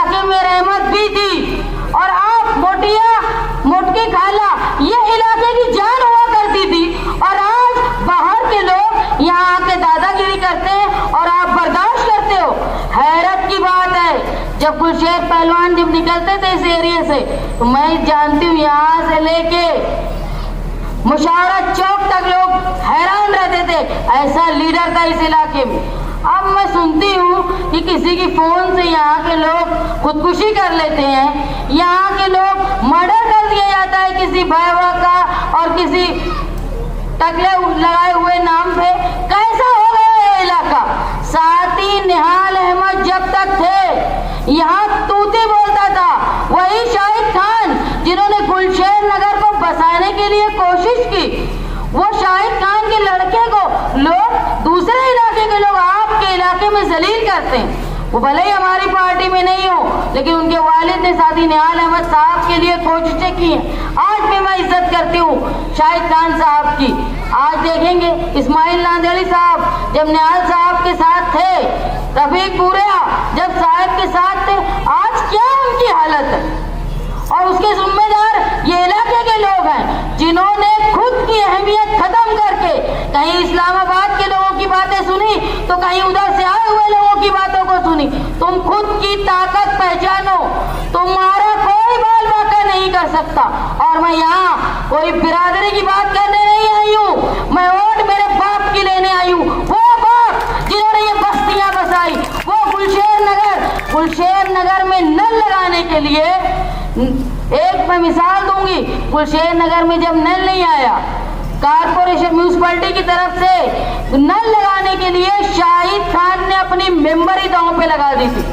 इलाके में रहमत भी थी, और आप मोटकी खाला ये इलाके की जान हुआ करती थी, और आज बाहर के लोग यहाँ आके दादागिरी करते हैं और आप बर्दाश्त करते हो। हैरत की बात है, जब गुलशेर पहलवान जब निकलते थे इस एरिया से, तो मैं जानती हूँ यहाँ से लेके मुशावरत चौक तक लोग हैरान रहते थे, ऐसा लीडर था इस इलाके में। अब मैं सुनती हूँ कि किसी की फोन से यहाँ के लोग खुदकुशी कर लेते हैं, यहाँ के लोग मर्डर कर दिया जाता है किसी भयावह का और किसी टकले लगाए हुए नाम पे। कैसा हो गया ये इलाका? साथी निहाल अहमद जब तक थे यहाँ तूती बोलता था, वही शाहिद खान जिन्होंने गुलशेर नगर को बसाने के लिए कोशिश की, वो शाहिद खान के लड़के को लोग दूसरे इलाके के लोग आपके इलाके में जलील करते हैं। वो भले ही हमारी पार्टी में नहीं हो, लेकिन उनके वालिद ने साथी निहाल अहमद साहब के लिए कोशिशें की हैं। आज भी मैं इज्जत करती हूँ शाहिद खान साहब की। आज देखेंगे इस्माइल नांदेड़ी साहब जब निहाल साहब के साथ थे, रफीक पूरिया जब साहब के साथ थे, आज क्या उनकी हालत है? और उसके जिम्मेदार ये इलाके के लोग हैं जिन्होंने खुद की अहमियत खत्म करके कहीं इस्लामाबाद के लोगों की बातें सुनी तो कहीं उधर से आए हुए लोगों की बातों को सुनी। तुम खुद की ताकत पहचानो, तुम्हारा कोई बाल बाका नहीं कर सकता। और मैं यहाँ कोई बिरादरी की बात करने नहीं आई हूँ, मैं वोट मेरे बाप की लेने आई हूँ। वो बाप जिन्होंने ये बस्तियां बसाई, वो गुलशेर नगर में नल लगाने के लिए, एक मैं मिसाल दूंगी, गुलशेर नगर में जब नल नहीं आया, कारपोरेशन म्यूनिसिपैलिटी की तरफ से नल लगाने के लिए शाहिद खान ने अपनी मेंबरी दांव पे लगा दी थी,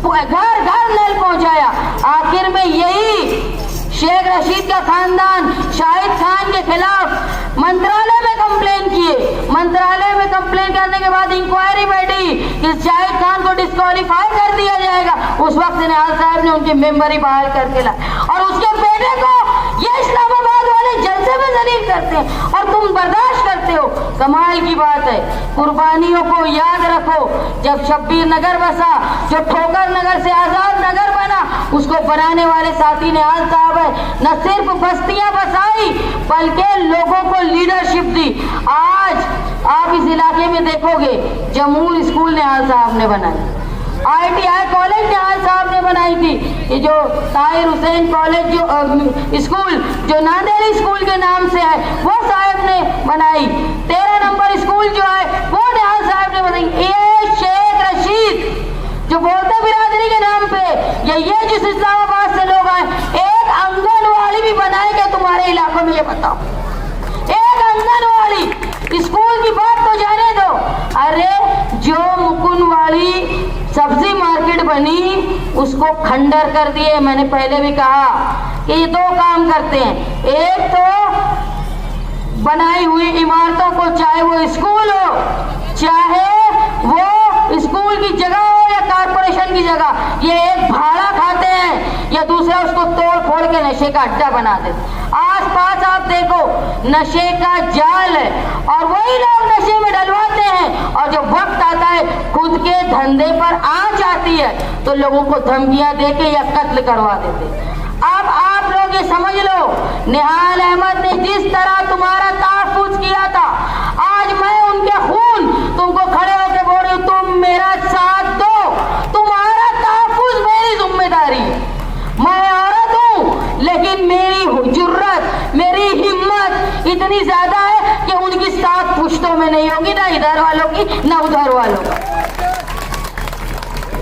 घर घर नल पहुंचाया। आखिर में यही शेख रशीद का खानदान शाहिद खान के खिलाफ मंत्रालय में कंप्लेन किए। मंत्रालय में कंप्लेन करने के बाद इंक्वायरी बैठी कि शाहिद खान को डिस्क्वालीफाई कर दिया जाएगा। उस वक्त निहाल साहब ने उनकी मेंबरी बहाल करके लाई, और उसके बेटे को ये इस्लामाबाद वाले जलसे में जलील करते हैं और तुम बर्दाश्त करते हो। कमाल की बात है। कुर्बानियों को याद रखो, जब शब्बीर नगर बसा, जो ठोकर नगर से आजाद नगर बना, उसको बनाने वाले साथी निहाल साहब है। न सिर्फ बस्तियां बसाई बल्कि लोगों को लीडरशिप दी। आज आप इस इलाके में देखोगे जमूर स्कूल निहाल साहब ने बनाई, ITI कॉलेज निहाल साहब ने बनाई थी, ये जो ताहिर हुसैन कॉलेज जो स्कूल जो नांदेड़ी स्कूल के नाम से है वो साहब ने बनाई। 13 नंबर स्कूल जो है वो निहाल साहब ने बनाई। ये शेख रशीद जो बोलते बिरादरी के नाम पे, ये जिस इस्लामाबाद से लोग आए, एक आंगनवाड़ी भी बनाएगा तुम्हारे इलाकों में, ये बताओ। एक आंगनवाड़ी स्कूल की बात तो जाने दो, अरे जो मुकुंदवाड़ी सब्जी मार्केट बनी उसको खंडर कर दिए। मैंने पहले भी कहा कि ये दो काम करते हैं, एक तो बनाई हुई इमारतों को, चाहे वो स्कूल हो, चाहे वो स्कूल की जगह हो या कारपोरेशन की जगह, ये एक भाड़ा खाते हैं या दूसरा उसको तोड़ फोड़ के नशे का अड्डा बना देते। आस पास आप देखो नशे का जाल है और वही लोग नशे में डलवाते हैं, और जब वक्त आता है खुद के धंधे पर आंच आती है तो लोगों को धमकियां देके या कत्ल करवा देते। अब आप लोग ये समझ लो, निहाल अहमद ने जिस तरह तुम्हारा तहफ्फुज़ किया था, आज मैं उनके खून तुमको खड़े होकर बोल रही हूँ, तुम मेरा साथ दो, तुम्हारा तहफ्फुज़ मेरी जिम्मेदारी है। मैं औरत हूँ लेकिन मेरी जुर्रत, मेरी हिम्मत इतनी ज्यादा है कि उनकी साथ पुश्तों में नहीं होगी, ना इधर वालों की ना उधर वालों का।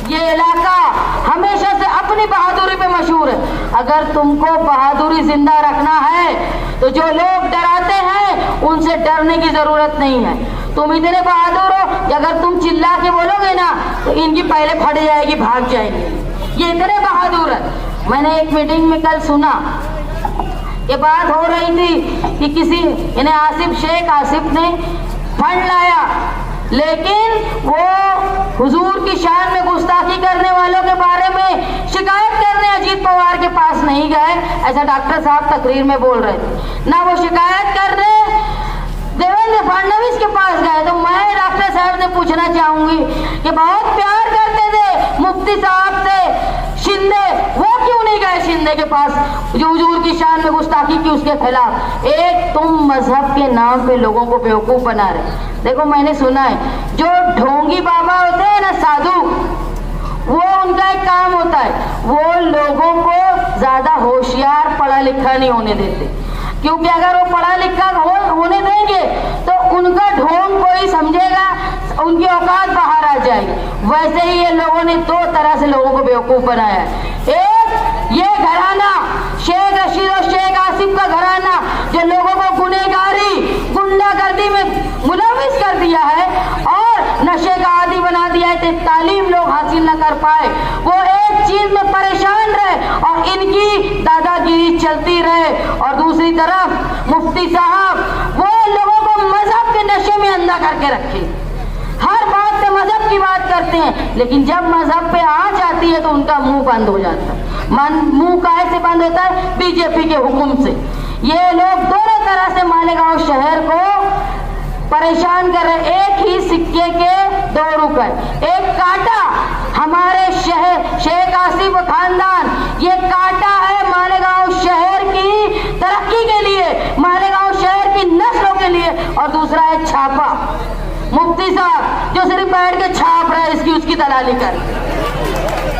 ये इलाका हमेशा से अपनी बहादुरी पे मशहूर है। अगर तुमको बहादुरी जिंदा रखना है तो जो लोग डराते हैं उनसे डरने की जरूरत नहीं है। तुम इतने बहादुर हो कि अगर तुम चिल्ला के बोलोगे ना तो इनकी पहले फट जाएगी, भाग जाएगी। ये इतने बहादुर है। मैंने एक मीटिंग में कल सुना ये बात हो रही थी कि किसी इन्हें शेख आसिफ ने फंड लाया, लेकिन वो हुजूर की शान में गुस्ताखी करने वालों के बारे में शिकायत करने अजीत पवार के पास नहीं गए, ऐसा डॉक्टर साहब तकरीर में बोल रहे थे। ना वो शिकायत करने देवेंद्र फडणवीस के पास गए। तो मैं डॉक्टर साहब से पूछना चाहूंगी कि बहुत प्यार करते थे मुफ्ती साहब से, शिंदे, वो क्यों नहीं गए शिंदे के पास जो हुजूर की शान में गुस्ताखी की उसके खिलाफ? एक तुम मजहब के नाम पे लोगों को बेवकूफ बना रहे। देखो मैंने सुना है जो ढोंगी बाबा होते हैं ना, साधु, वो उनका एक काम होता है, वो लोगों को ज्यादा होशियार पढ़ा लिखा नहीं होने देते, क्योंकि अगर वो पढ़ा लिखा होने देंगे तो उनका ढोंग कोई समझेगा, उनकी औकात बाहर आ जाएगी। वैसे ही ये लोगों ने दो तरह से लोगों को बेवकूफ बनाया है। एक ये घराना शेख रशीद और शेख आसिफ का घराना जो लोगों को गुनहगारी गुंडागर्दी में मुलविस कर दिया है और नशे का आदी बना दिया है, तालीम लोग हासिल न कर पाए, वो एक चीज में परेशान रहे और इनकी दादागिरी चलती रहे। और दूसरी तरफ मुफ्ती साहब वो लोगों को मजहब के नशे में अंधा करके रखे, हर बात पे मजहब की बात करते हैं, लेकिन जब मजहब पे आंच आती है तो उनका मुंह बंद हो जाता है। मुंह काहे से बंद होता है? बीजेपी के हुक्म से। ये लोग दोनों तरह से मालेगांव शहर को परेशान कर रहे। एक ही सिक्के के दो रुख है। एक कांटा हमारे शहर शेख आसिफ खानदान, ये कांटा है मालेगांव शहर की तरक्की के लिए, मालेगांव शहर की नस्लों के लिए, और दूसरा है छापा मुफ्ती साहब जो सिर्फ बैठ के छाप रहे इसकी उसकी दलाली कर।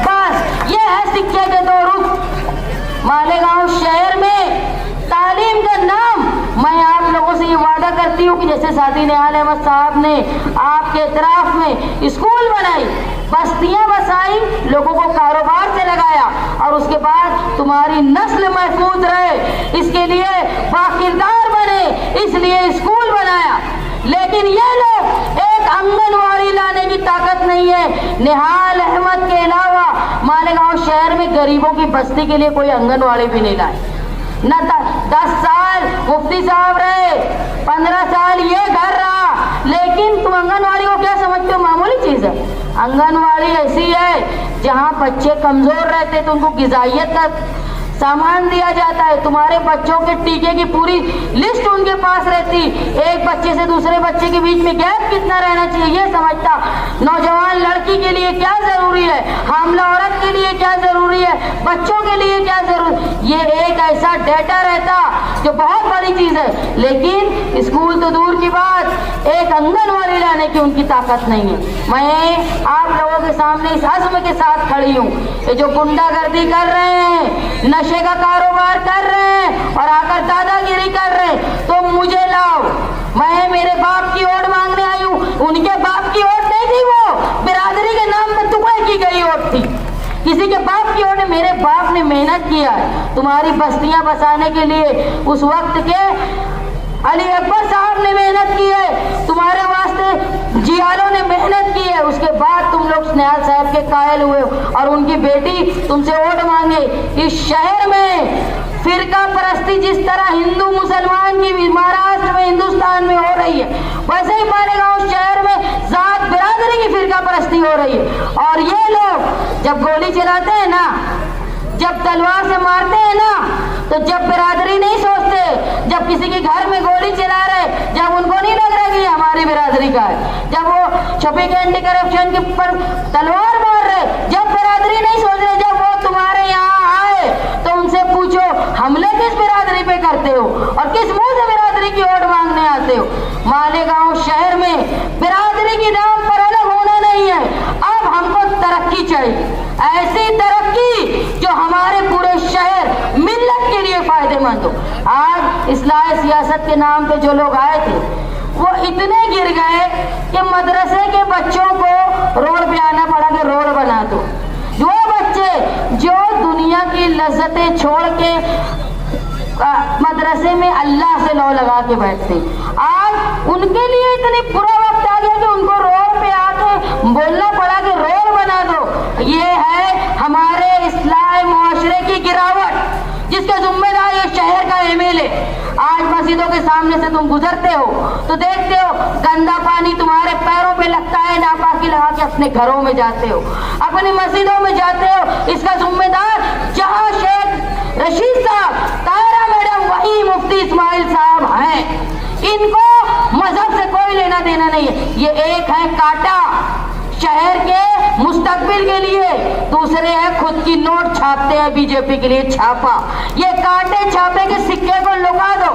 बस ये है सिक्के के दो रुख। मालेगांव शहर में तालीम का नाम, मैं आप लोगों से ये वादा करती हूँ कि जैसे सादी निहाल अहमद साहब ने आपके इतराफ में स्कूल बनाई, बस्तियां बसाई, लोगों को कारोबार से लगाया, और उसके बाद तुम्हारी नस्ल महफूज रहे इसके लिए बाकिरदार बने, इसलिए स्कूल बनाया। लेकिन ये लोग एक आंगनवाड़ी लाने की ताकत नहीं है। निहाल अहमद के अलावा मालेगांव शहर में गरीबों की बस्ती के लिए कोई आंगनवाड़ी भी नहीं लाए। न 10 साल मुफ्ती साहब रहे, 15 साल ये घर रहा, लेकिन तुम आंगनवाड़ी को क्या समझते हो? मामूली चीज है। आंगनवाड़ी ऐसी है जहाँ बच्चे कमजोर रहते तो उनको गिजाइयत का सामान दिया जाता है, तुम्हारे बच्चों के टीके की पूरी लिस्ट उनके पास रहती, एक बच्चे से दूसरे बच्चे के बीच में गैप कितना रहना चाहिए ये समझता, नौजवान लड़की के लिए क्या जरूरी है, हामला औरत के लिए क्या जरूरी है, बच्चों के लिए क्या जरूरी, ये एक ऐसा डेटा रहता जो बहुत बड़ी चीज है। लेकिन स्कूल तो दूर की बात, एक आंगनवाड़ी लाने की उनकी ताकत नहीं है। मैं आप लोगों के सामने इस अज़्म के साथ खड़ी हूँ, ये जो गुंडागर्दी कर रहे हैं, नशे का कारोबार कर रहे हैं और आकर दादागिरी कर रहे हैं, तो मुझे लाओ, मैं मेरे बाप की ओट मांगने आई हूँ। उनके बाप की ओट नहीं थी, वो बिरादरी के नाम पर टुकड़े की गई ओट थी, किसी के बाप की ओट नहीं। मेरे बाप ने मेहनत किया है तुम्हारी बस्तियां बसाने के लिए, उस वक्त के अली अकबर साहब ने मेहनत की है, तुम्हारे वास्ते जियालों ने मेहनत की है, उसके बाद तुम लोग निहाल साहब के कायल हुए और उनकी बेटी तुमसे वोट मांगे। इस शहर में फिरका परस्ती जिस तरह हिंदू मुसलमान की महाराष्ट्र में हिंदुस्तान में हो रही है, वैसे ही मालेगांव शहर में जात बिरादरी की फिरका परस्ती हो रही है। और ये लोग जब गोली चलाते हैं ना, जब तलवार से मारते हैं ना, तो जब बिरादरी नहीं सोचते, जब किसी के घर में गोली चला रहे, जब उनको नहीं लग रहा कि हमारी बिरादरी का है, जब वो छपी के एंटी करप्शन के पर तलवार मार रहे, जब बिरादरी नहीं सोच रहे, जब वो तुम्हारे यहाँ आए तो उनसे पूछो हमले किस बिरादरी पे करते हो और किस मुंह से बिरादरी की वोट मांगने आते हो। मालेगांव शहर में बिरादरी के नाम पर अलग होना नहीं है, अब हमको तरक्की चाहिए, ऐसी तरक्की जो हमारे पूरे शहर मिल्लत के लिए फायदेमंद हो। आज इस्लाह सियासत के नाम पे जो लोग आए थे वो इतने गिर गए कि मदरसे के बच्चों को रोड पे आना पड़ा कि रोड बना दो। जो बच्चे जो दुनिया की लज्जतें छोड़ के मदरसे में अल्लाह से लौ लगा के बैठते, आज उनके लिए इतनी बुरा वक्त आ गया कि उनको रोड पे आके बोलना पड़ा कि रोड बना दो। ये है हमारे इस्लाही मुआशरे की गिरावट, जिसका जिम्मेदार ये शहर का एमएलए। आज मस्जिदों के सामने से तुम गुजरते हो तो देखते हो गंदा पानी तुम्हारे पैरों पे लगता है, नापाकी लगा के अपने घरों में जाते हो, अपनी मस्जिदों में जाते हो। इसका जिम्मेदार जहां शेख रशीद साहब, तारा मैडम, वही मुफ्ती इस्माइल साहब हैं। इनको मजहब से कोई लेना देना नहीं है। ये एक है कांटा शहर के मुस्तकबिल के लिए, दूसरे है खुद की नोट छापते हैं बीजेपी के लिए छापा। ये कांटे छापे के सिक्के को लुका दो,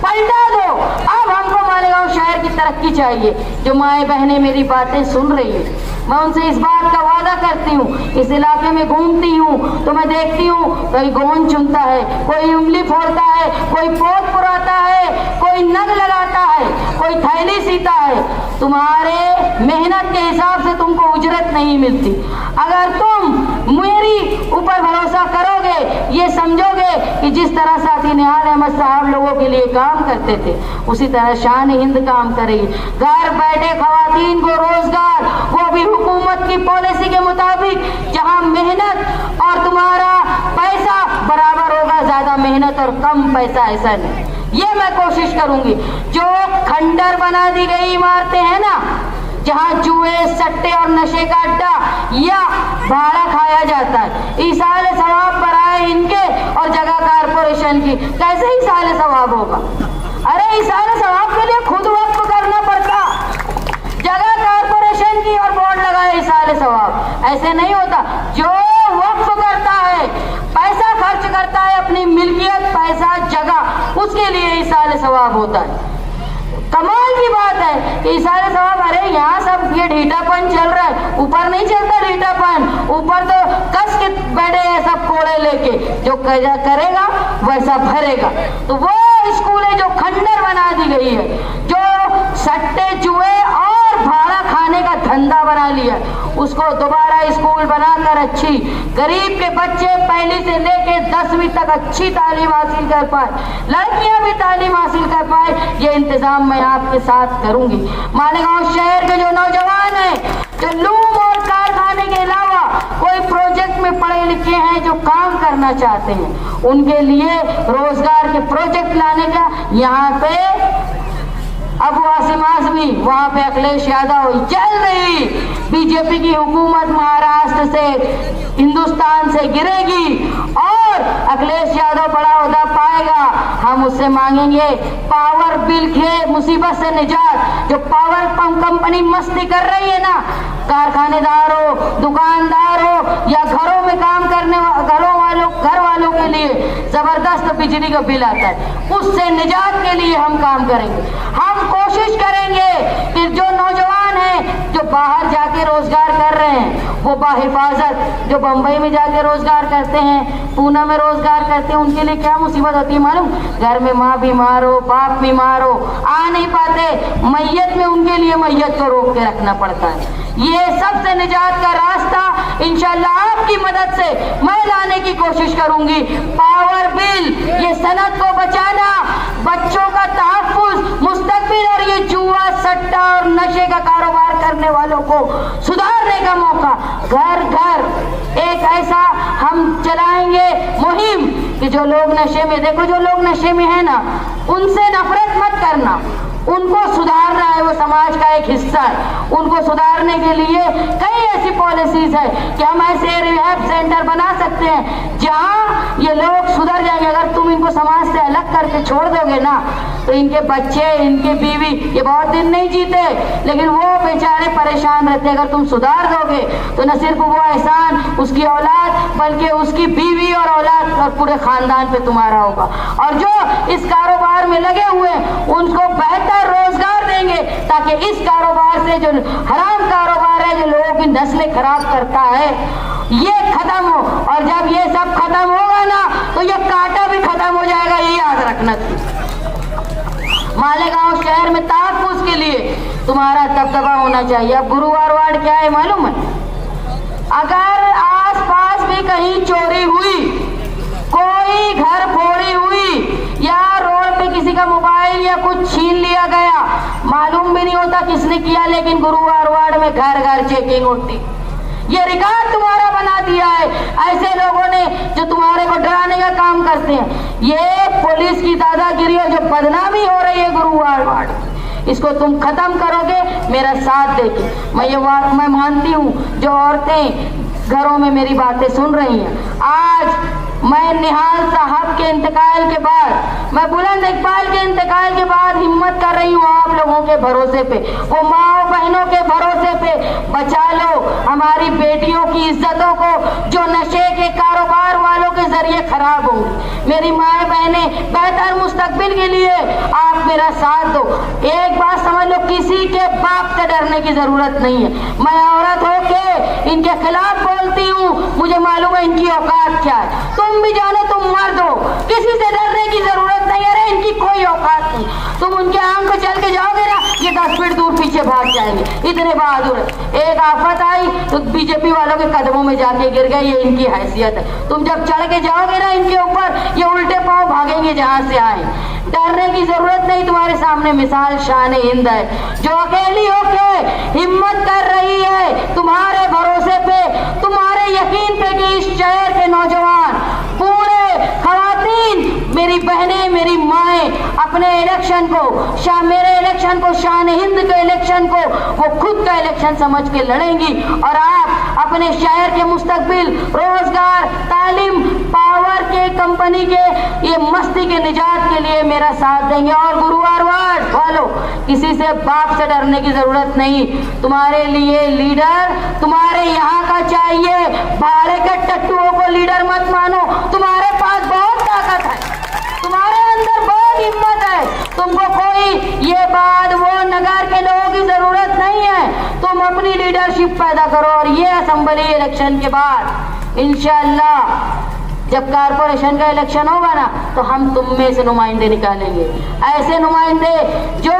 पलटा दो। अब हमको मालेगांव शहर की तरक्की चाहिए। जो माएँ बहनें मेरी बातें सुन रही हैं, मैं उनसे इस बात का वादा करती हूँ। इस इलाके में घूमती हूँ तो मैं देखती हूँ कोई गोंद चुनता है, कोई उंगली फोड़ता है, कोई पोत पुराता है, कोई नग लगाता है, कोई थैली सीता है। तुम्हारे मेहनत के हिसाब से तुमको उजरत नहीं मिलती। अगर तुम मेरी ऊपर भरोसा करोगे, ये समझोगे कि जिस तरह साथी निहाल अहमद साहब लोगों के लिए काम करते थे, उसी तरह शान हिंद काम करेगी। घर बैठे खवातीन को रोजगार, वो भी हुकूमत की पॉलिसी के मुताबिक, जहां मेहनत और तुम्हारा पैसा बराबर होगा, ज्यादा मेहनत और कम पैसा ऐसा नहीं। ये मैं कोशिश करूंगी। जो खंडर बना दी गई इमारतें हैं ना, जहां जुए, सट्टे और नशे का अड्डा या भाड़ा खाया जाता है, इसाले सवाब पर आए इनके और जगह कारपोरेशन की, कैसे इसाले सवाब होगा? अरे इसाले सवाब के लिए खुद वक्फ करना पड़ता, जगह कारपोरेशन की और बोर्ड लगाए इसाले सवाब, ऐसे नहीं होता। जो वक्फ करता है, पैसा खर्च करता है, अपनी मिल्कियत, पैसा, जगह, उसके लिए इसाले सवाब होता है। कमाल की बात है कि इसाले सवाब, अरे यहाँ सब ये ढीठापन चल रहा है, ऊपर नहीं चलता ढीठापन, ऊपर तो कस के बैठे हैं सब कोड़े लेके, जो करेगा वैसा भरेगा। तो वो स्कूलें जो खंडर बना दी गई है, जो सट्टे, जुए और भाड़ा खाने का धंधा बना लिया, उसको दोबारा स्कूल बनाकर अच्छी गरीब के बच्चे पहली से लेके 10वीं तक अच्छी तालीम हासिल कर पाए, लड़कियां भी तालीम हासिल कर पाए, ये इंतजाम मैं आपके साथ करूंगी। मालेगांव शहर के जो नौजवान हैं, जो लूम और कारखाने के अलावा कोई प्रोजेक्ट में पढ़े लिखे हैं, जो काम करना चाहते हैं, उनके लिए रोजगार के प्रोजेक्ट लाने का यहाँ पे अब वासिम आजमी, वहां पे अखिलेश यादव, जल्द ही बीजेपी की हुकूमत महाराष्ट्र से, हिंदुस्तान से गिरेगी और अखिलेश यादव बड़ा ओहदा पाएगा। हम उससे मांगेंगे पावर बिल के मुसीबत से निजात। जो पावर पंप कंपनी मस्ती कर रही है ना, कारखानेदार हो, दुकानदार हो या घरों में काम करने घर वालों के लिए जबरदस्त बिजली का बिल आता है, उससे निजात के लिए हम काम करेंगे। हम कोशिश करेंगे कि जो नौजवान हैं, जो बाहर जाके रोजगार कर रहे हैं, वो बाहिफाजत, जो बंबई में जाके रोजगार करते हैं, पूना में रोजगार करते हैं, उनके लिए क्या मुसीबत होती है मालूम? घर में माँ बीमार हो, बाप बीमार हो, आ नहीं पाते, मैयत में उनके लिए मैयत को रोक के रखना पड़ता है। ये सबसे निजात का रास्ता इंशाअल्लाह आपकी मदद से मैं लाने की कोशिश करूंगी। पावर बिल, ये सनत को बचाना, बच्चों का तहफ्फुज़, मुस्तकबिल और ये जुआ, सट्टा और नशे का कारोबार करने वालों को सुधारने का मौका, घर घर एक ऐसा हम चलाएंगे मुहिम कि जो लोग नशे में, देखो जो लोग नशे में है ना, उनसे नफरत मत करना, उनको सुधारना है, वो समाज का एक हिस्सा है। उनको सुधारने के लिए कई ऐसी पॉलिसीज है कि हम ऐसे रिहैब सेंटर बना सकते हैं जहां ये लोग सुधर जाएंगे। अगर तुम इनको समाज से अलग करके छोड़ दोगे ना, तो इनके बच्चे, इनकी बीवी ये बहुत दिन नहीं जीते, लेकिन वो बेचारे परेशान रहते। अगर तुम सुधार दोगे तो न सिर्फ वो एहसान उसकी औलाद, बल्कि उसकी बीवी और औलाद और पूरे खानदान पे तुम्हारा होगा। और जो इस कारोबार में लगे हुए उनको बेहतर रोजगार देंगे, ताकि इस कारोबार से, जो हराम कारोबार है, जो लोगों की नस्लें खराब करता है, ये खत्म हो। और जब ये सब खत्म होगा ना, तो ये कांटा भी खत्म हो जाएगा, ये याद रखना। मालेगांव शहर में तहफ्फुज़ के लिए तुम्हारा दबदबा होना चाहिए। अब गुरुवार वार्ड क्या है मालूम है? अगर आस पास भी कहीं चोरी हुई, कोई घर फोड़ी हुई, या रोड पे किसी का मोबाइल या कुछ छीन लिया गया, मालूम भी नहीं होता किसने किया, लेकिन गुरुवार वार्ड में घर घर चेकिंग होती। ये रिकॉर्ड तुम्हारा बना दिया है ऐसे लोगों ने जो तुम्हारे को डराने का काम करते हैं। ये पुलिस की दादागिरी और जो बदनामी हो रही है गुरुवार वार्ड, इसको तुम खत्म करोगे मेरा साथ देके। मैं मानती हूँ जो औरतें घरों में मेरी बातें सुन रही हैं, आज मैं निहाल साहब के इंतकाल के बाद, मैं बुलंद इकबाल के इंतकाल के बाद हिम्मत कर रही हूँ आप लोगों के भरोसे पे, वो माँ बहनों के भरोसे पे। बचा लो हमारी बेटियों की इज्जतों को, जो नशे के कारोबार मेरी माएँ बहनें, बेहतर मुस्तकबिल के लिए आप मेरा साथ दो। एक बात समझ लो, किसी के बाप से डरने की जरूरत नहीं है। मैं औरत होके इनके खिलाफ बोलती हूँ, मुझे मालूम है इनकी औकात क्या है। तुम भी जानो तुम मर्द हो, किसी से डरने की जरूरत नहीं। अरे इनकी कोई औकात नहीं। तुम उनके आंख पे चल के जाओगे ना, ये 10 फीट दूर पीछे भाग जाएंगे, इतने बहादुर है। एक आफत आई तो बीजेपी वालों के कदमों में जाके गिर गए, ये इनकी हैसियत है। तुम जब चढ़ के जाओगे ना इनके ऊपर, ये उल्टे पांव भागेंगे जहां से आए। डरने की जरूरत नहीं। तुम्हारे सामने मिसाल शान हिंद है, जो अकेली होके हिम्मत कर रही है तुम्हारे भरोसे पे, तुम्हारे यकीन पे कि इस शहर के नौजवान, पूरे खवातीन, मेरी बहनें, मेरी माएँ अपने इलेक्शन को, मेरे इलेक्शन को, शान हिंद के इलेक्शन को वो खुद का इलेक्शन समझ के लड़ेंगी। और आप अपने शहर के मुस्तकबिल, रोजगार, तालीम, पावर के, कंपनी के ये मस्ती के निजात के लिए मेरा साथ देंगे। और गुरुवार वालों, किसी से बाप से डरने की जरूरत नहीं। तुम्हारे लिए लीडर तुम्हारे यहाँ का चाहिए, भाड़े के टट्टुओं को लीडर मत मानो। तुम्हारे पास बहुत ताकत है, तुम्हारे अंदर बहुत हिम्मत है। तुमको कोई ये बात वो नगर के लोगों की जरूरत नहीं है। तुम अपनी लीडरशिप पैदा करो और ये असेंबली इलेक्शन के बाद इंशाअल्लाह जब कारपोरेशन का इलेक्शन होगा ना, तो हम तुम में से नुमाइंदे निकालेंगे, ऐसे नुमाइंदे जो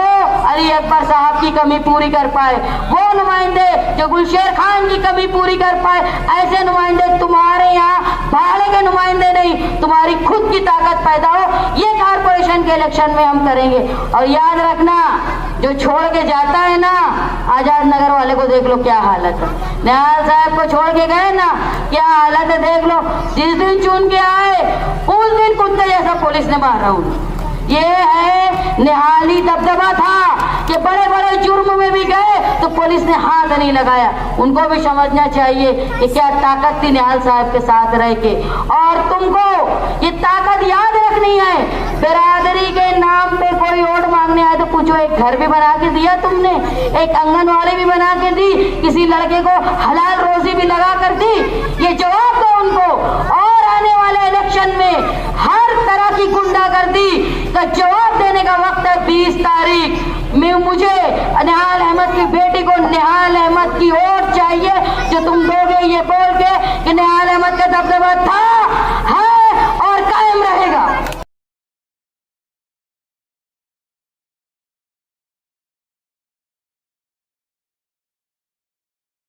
अली अकबर साहब की कमी पूरी कर पाए, वो नुमाइंदे जो गुलशेर खान की कमी पूरी कर पाए। ऐसे नुमाइंदे तुम्हारे यहाँ भाड़े के नुमाइंदे नहीं, तुम्हारी खुद की ताकत पैदा हो, ये कारपोरेशन के इलेक्शन में हम करेंगे। और याद रखना, जो छोड़ के जाता है ना, आजाद नगर वाले को देख लो क्या हालत है। निहाल साहब को छोड़ के गए ना, क्या हालत है देख लो। जिस दिन चुन के आए उस दिन कुत्ते जैसा पुलिस ने मारा उन्हें। ये है निहाली दबदबा था कि बड़े बड़े जुर्म में भी गए तो पुलिस ने हाथ नहीं लगाया। उनको भी समझना चाहिए कि क्या ताकत थी निहाल साहब के साथ रह के। और तुमको ये ताकत याद रखनी है। बिरादरी के नाम पे कोई वोट मांगने आए तो पूछो, एक घर भी बना के दिया तुमने, एक आंगनवाड़ी भी बना के दी, किसी लड़के को हलाल रोजी भी लगा कर दी? ये जवाब दो उनको। और आने वाले इलेक्शन में हर तरह की गुंडागर्दी का जवाब देने का वक्त है 20 तारीख।